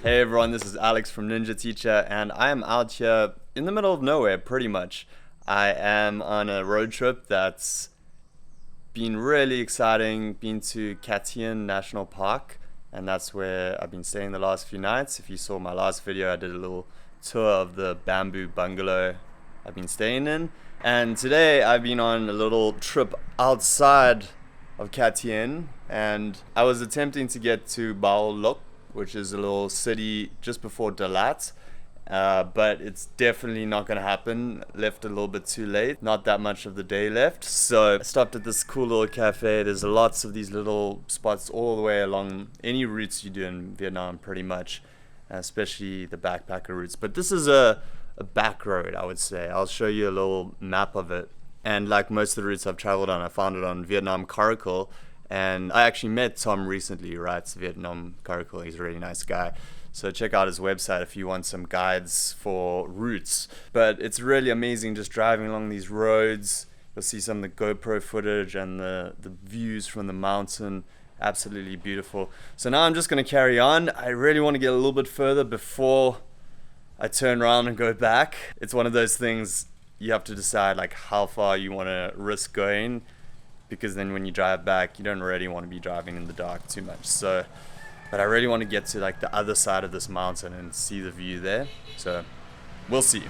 Hey everyone, this is Alex from Ninja Teacher, and I am out here in the middle of nowhere pretty much. I am on a road trip that's been really exciting. Been to Cat Tien National Park, and that's where I've been staying the last few nights. If you saw my last video, I did a little tour of the bamboo bungalow I've been staying in. And today I've been on a little trip outside of Cat Tien, and I was attempting to get to Bao Loc, which is a little city just before Dalat, but it's definitely not going to happen. Left a little bit too late, not that much of the day left, so I stopped at this cool little cafe. There's lots of these little spots all the way along any routes you do in Vietnam pretty much, especially the backpacker routes, but this is a back road, I would say. I'll show you a little map of it, and like most of the routes I've traveled on, I found it on Vietnam Caracal. And I actually met Tom recently, right? Vietnam Caracal. He's a really nice guy. So check out his website if you want some guides for routes. But it's really amazing just driving along these roads. You'll see some of the GoPro footage and the views from the mountain. Absolutely beautiful. So now I'm just going to carry on. I really want to get a little bit further before I turn around and go back. It's one of those things you have to decide like how far you want to risk going, because then when you drive back, you don't really want to be driving in the dark too much. So, but I really want to get to like the other side of this mountain and see the view there. So, we'll see.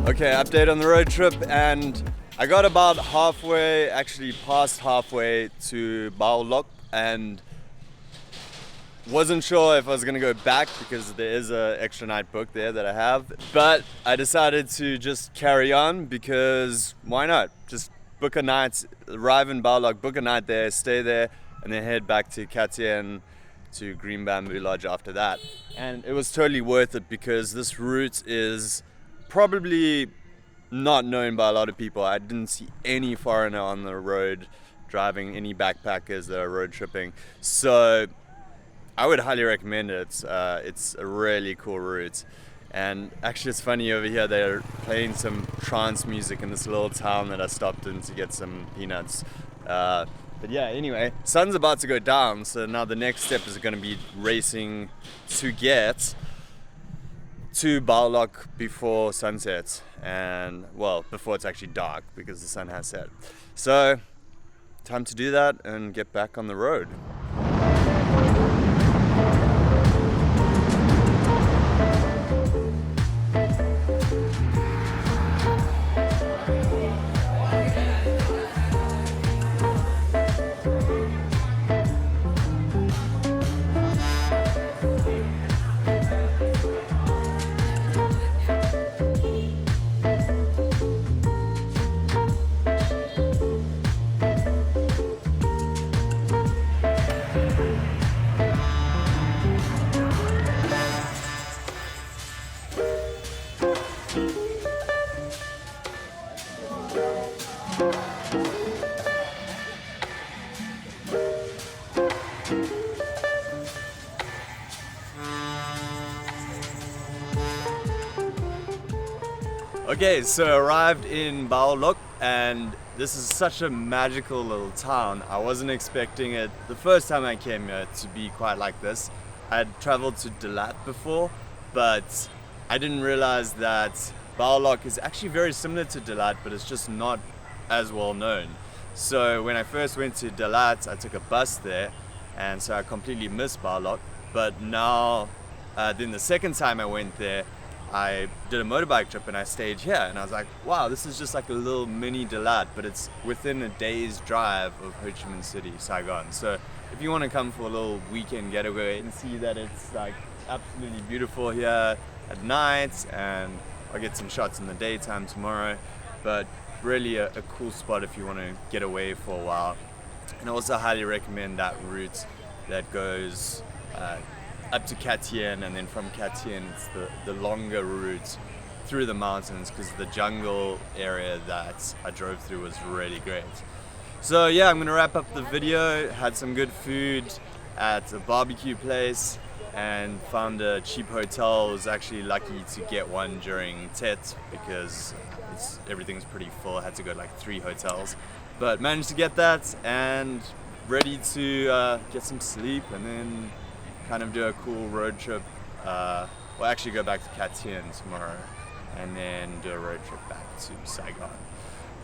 Okay, update on the road trip, and I got about halfway, actually past halfway to Bao Loc, and wasn't sure if I was gonna go back because there is an extra night booked there that I have, but I decided to just carry on because why not? Just book a night, arrive in Bao Loc, book a night there, stay there, and then head back to Cat Tien to Green Bamboo Lodge after that. And it was totally worth it because this route is probably not known by a lot of people. I didn't see any foreigner on the road driving, any backpackers that are road tripping. So I would highly recommend it. It's a really cool route. And actually it's funny, over here they're playing some trance music in this little town that I stopped in to get some peanuts. But yeah, anyway, sun's about to go down, so now the next step is going to be racing to get to Bao Loc before sunset, and well, before it's actually dark because the sun has set. So time to do that and get back on the road. Okay, so arrived in Bao Loc, and this is such a magical little town. I wasn't expecting it the first time I came here to be quite like this. I'd traveled to Dalat before, but I didn't realize that Bao Loc is actually very similar to Dalat, but it's just not as well known. So when I first went to Dalat, I took a bus there, and so I completely missed Bao Loc. But now, then the second time I went there, I did a motorbike trip and I stayed here, and I was like, wow, this is just like a little mini Dalat, but it's within a day's drive of Ho Chi Minh City, Saigon. So if you want to come for a little weekend getaway and see that it's like absolutely beautiful here at night, and I'll get some shots in the daytime tomorrow, but really a cool spot if you want to get away for a while. And I also highly recommend that route that goes up to Cat Tien, and then from Cat Tien it's the longer route through the mountains, because the jungle area that I drove through was really great. So yeah, I'm gonna wrap up the video. Had some good food at a barbecue place and found a cheap hotel. Was actually lucky to get one during Tet because everything's pretty full. I had to go to like 3 hotels, but managed to get that and ready to get some sleep and then kind of do a cool road trip. We'll actually go back to Cat Tien tomorrow and then do a road trip back to Saigon.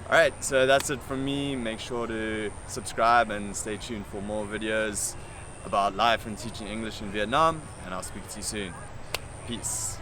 Alright, so that's it from me. Make sure to subscribe and stay tuned for more videos about life and teaching English in Vietnam, and I'll speak to you soon. Peace.